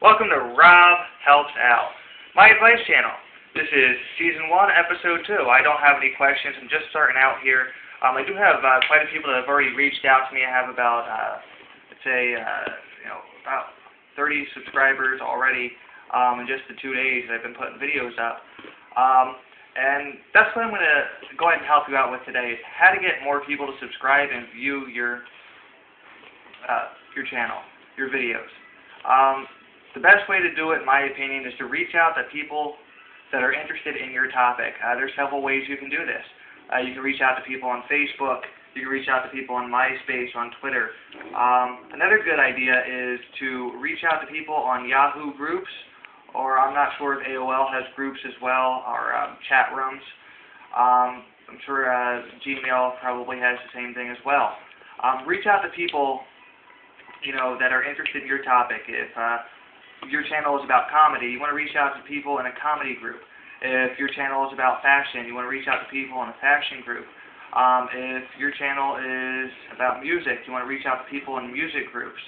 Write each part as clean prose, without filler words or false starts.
Welcome to Rob Helps Out, my advice channel. This is Season 1, Episode 2. I don't have any questions. I'm just starting out here. I do have quite a few people that have already reached out to me. I have about, about 30 subscribers already in just the 2 days that I've been putting videos up. And that's what I'm going to go ahead and help you out with today, is how to get more people to subscribe and view your channel, your videos. The best way to do it, in my opinion, is to reach out to people that are interested in your topic. There's several ways you can do this. You can reach out to people on Facebook. You can reach out to people on MySpace, on Twitter. Another good idea is to reach out to people on Yahoo groups, or I'm not sure if AOL has groups as well, or chat rooms. I'm sure Gmail probably has the same thing as well. Reach out to people, that are interested in your topic. If your channel is about comedy, you want to reach out to people in a comedy group. If your channel is about fashion, you want to reach out to people in a fashion group. If your channel is about music, you want to reach out to people in music groups.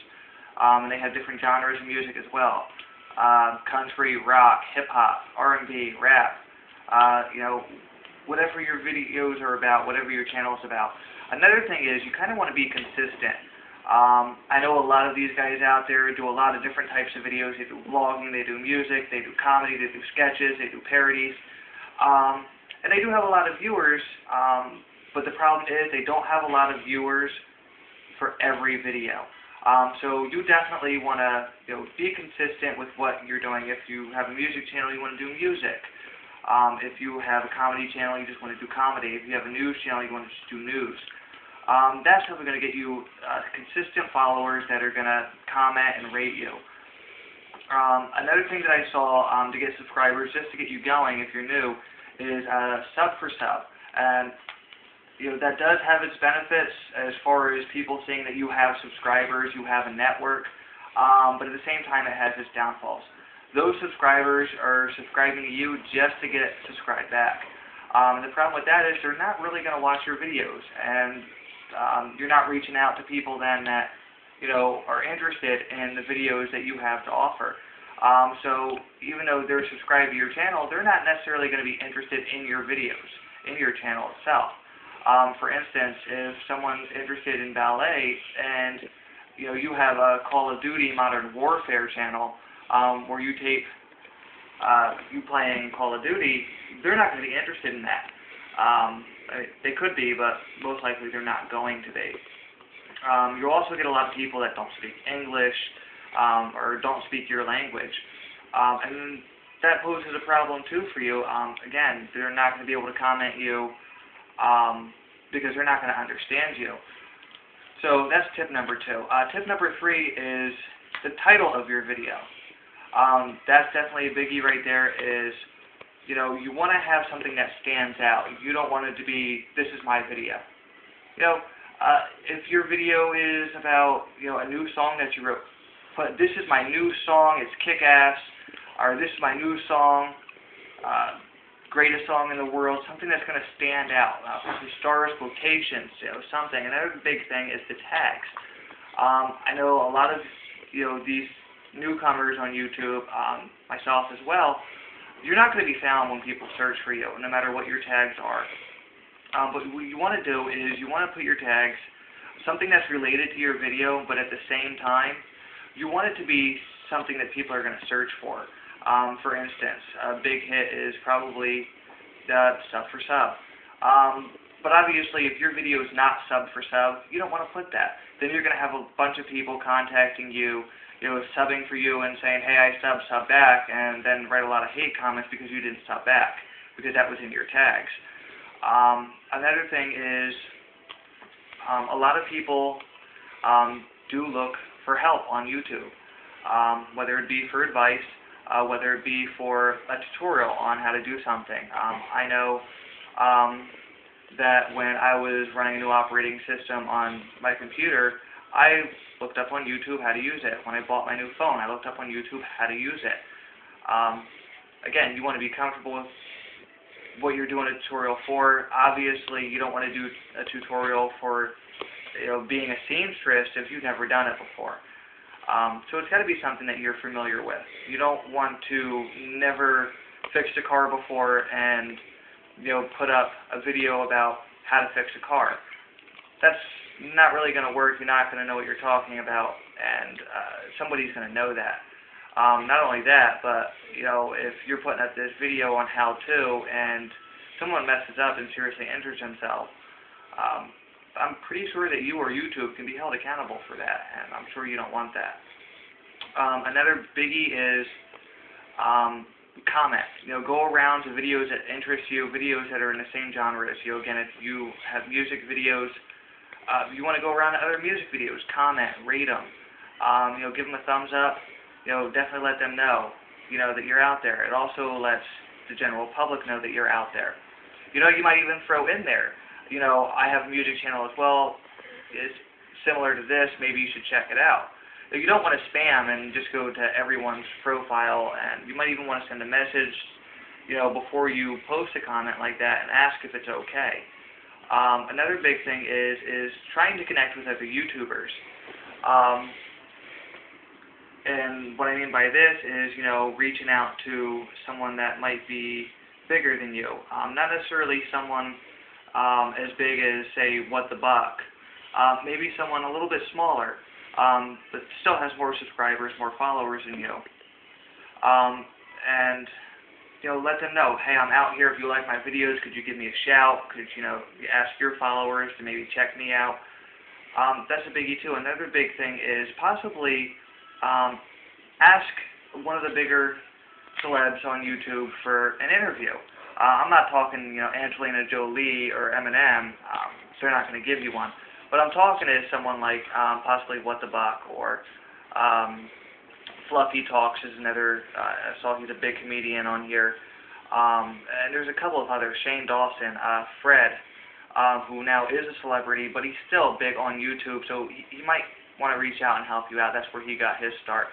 And they have different genres of music as well. Country, rock, hip-hop, R&B, rap, whatever your videos are about, whatever your channel is about. Another thing is you kind of want to be consistent. I know a lot of these guys out there do a lot of different types of videos. They do vlogging, they do music, they do comedy, they do sketches, they do parodies. And they do have a lot of viewers, but the problem is they don't have a lot of viewers for every video. So you definitely want to be consistent with what you're doing. If you have a music channel, you want to do music. If you have a comedy channel, you just want to do comedy. If you have a news channel, you want to just do news. That's how we're going to get you consistent followers that are going to comment and rate you. Another thing that I saw to get subscribers, just to get you going if you're new, is sub for sub. And that does have its benefits as far as people seeing that you have subscribers, you have a network, but at the same time it has its downfalls. Those subscribers are subscribing to you just to get subscribed back. And the problem with that is they're not really going to watch your videos, and you're not reaching out to people then that are interested in the videos that you have to offer. So even though they're subscribed to your channel, they're not necessarily going to be interested in your videos, in your channel itself. For instance, if someone's interested in ballet and you have a Call of Duty Modern Warfare channel where you tape you playing Call of Duty, they're not going to be interested in that. They could be, but most likely they're not going to be. You'll also get a lot of people that don't speak English or don't speak your language. And that poses a problem too for you. Again, they're not going to be able to comment you because they're not going to understand you. So that's tip number 2. Tip number 3 is the title of your video. That's definitely a biggie right there. Is you want to have something that stands out. You don't want it to be, this is my video. If your video is about, a new song that you wrote, but this is my new song, it's kick-ass, or this is my new song, greatest song in the world, something that's going to stand out, stars, quotations, something. Another big thing is the tags. I know a lot of, these newcomers on YouTube, myself as well, you're not going to be found when people search for you, no matter what your tags are. But what you want to do is you want to put your tags, something that's related to your video, but at the same time, you want it to be something that people are going to search for. For instance, a big hit is probably sub for sub. But obviously, if your video is not sub for sub, you don't want to put that. Then you're going to have a bunch of people contacting you, subbing for you and saying, hey, I sub back, and then write a lot of hate comments because you didn't sub back, because that was in your tags. Another thing is, a lot of people do look for help on YouTube, whether it be for advice, whether it be for a tutorial on how to do something. I know that when I was running a new operating system on my computer, I looked up on YouTube how to use it. When I bought my new phone, I looked up on YouTube how to use it. Again, you want to be comfortable with what you're doing a tutorial for. Obviously, you don't want to do a tutorial for being a seamstress if you've never done it before. So it's got to be something that you're familiar with. You don't want to never fixed a car before and put up a video about how to fix a car. That's not really going to work. You're not going to know what you're talking about, and somebody's going to know that. Not only that, but if you're putting up this video on how to and someone messes up and seriously injures himself, I'm pretty sure that you or YouTube can be held accountable for that, and I'm sure you don't want that. Another biggie is comment. Go around to videos that interest you, videos that are in the same genre as you. Again, if you have music videos, you want to go around to other music videos, comment, rate them, give them a thumbs up. Definitely let them know, that you're out there. It also lets the general public know that you're out there. You might even throw in there, I have a music channel as well. It's similar to this. Maybe you should check it out. You don't want to spam and just go to everyone's profile, and you might even want to send a message, before you post a comment like that and ask if it's okay. Another big thing is trying to connect with other YouTubers. And what I mean by this is, reaching out to someone that might be bigger than you. Not necessarily someone as big as, say, What the Buck. Maybe someone a little bit smaller, but still has more subscribers, more followers than you. And let them know, hey, I'm out here. If you like my videos, could you give me a shout? Could you ask your followers to maybe check me out? That's a biggie too. Another big thing is possibly ask one of the bigger celebs on YouTube for an interview. I'm not talking, Angelina Jolie or Eminem. They're not going to give you one. But I'm talking to someone like possibly What the Buck, or Fluffy Talks is another. I saw he's a big comedian on here. And there's a couple of others. Shane Dawson, Fred, who now is a celebrity, but he's still big on YouTube, so he might want to reach out and help you out. That's where he got his start.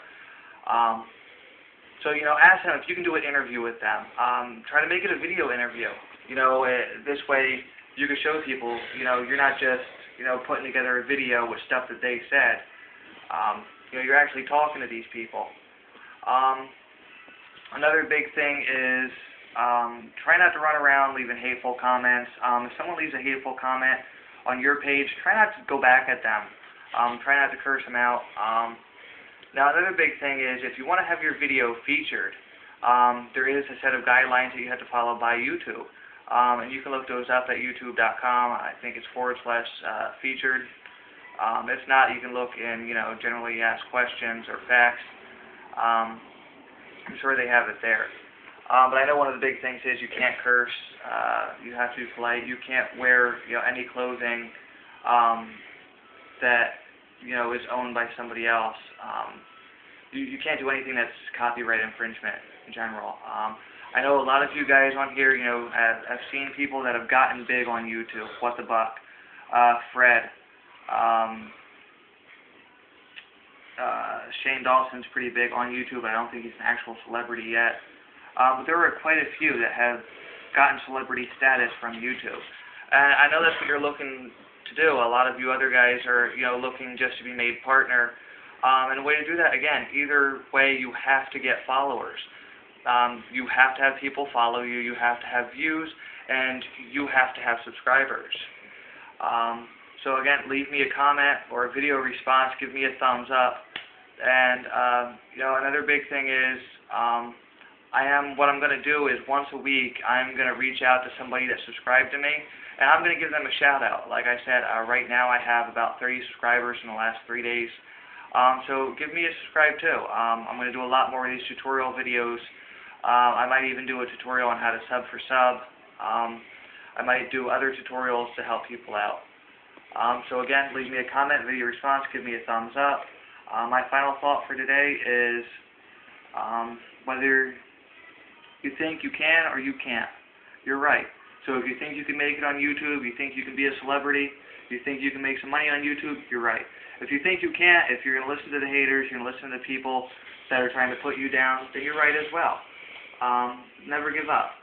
So, ask them if you can do an interview with them. Try to make it a video interview. This way you can show people, you're not just, putting together a video with stuff that they said. You're actually talking to these people. Another big thing is try not to run around leaving hateful comments. If someone leaves a hateful comment on your page, try not to go back at them. Try not to curse them out. Now, another big thing is if you want to have your video featured, there is a set of guidelines that you have to follow by YouTube. And you can look those up at youtube.com. I think it's /featured. If not, you can look in, generally ask questions or facts. I'm sure they have it there. But I know one of the big things is you can't curse. You have to be polite. You can't wear, any clothing that, is owned by somebody else. You can't do anything that's copyright infringement in general. I know a lot of you guys on here, I've seen people that have gotten big on YouTube. What the Buck, Fred, Shane Dawson's pretty big on YouTube. I don't think he's an actual celebrity yet. But there are quite a few that have gotten celebrity status from YouTube. And I know that's what you're looking to do. A lot of you other guys are, looking just to be made partner. And the way to do that, again, either way, you have to get followers. You have to have people follow you, you have to have views, and you have to have subscribers. So again, leave me a comment or a video response, give me a thumbs up. And another big thing is, what I'm going to do is once a week, I'm going to reach out to somebody that subscribed to me, and I'm going to give them a shout out. Like I said, right now I have about 30 subscribers in the last 3 days. So give me a subscribe too. I'm going to do a lot more of these tutorial videos. I might even do a tutorial on how to sub for sub. I might do other tutorials to help people out. So again, leave me a comment, video response, give me a thumbs up. My final thought for today is whether you think you can or you can't, you're right. So if you think you can make it on YouTube, you think you can be a celebrity, you think you can make some money on YouTube, you're right. If you think you can't, if you're going to listen to the haters, you're going to listen to the people that are trying to put you down, then you're right as well. Never give up.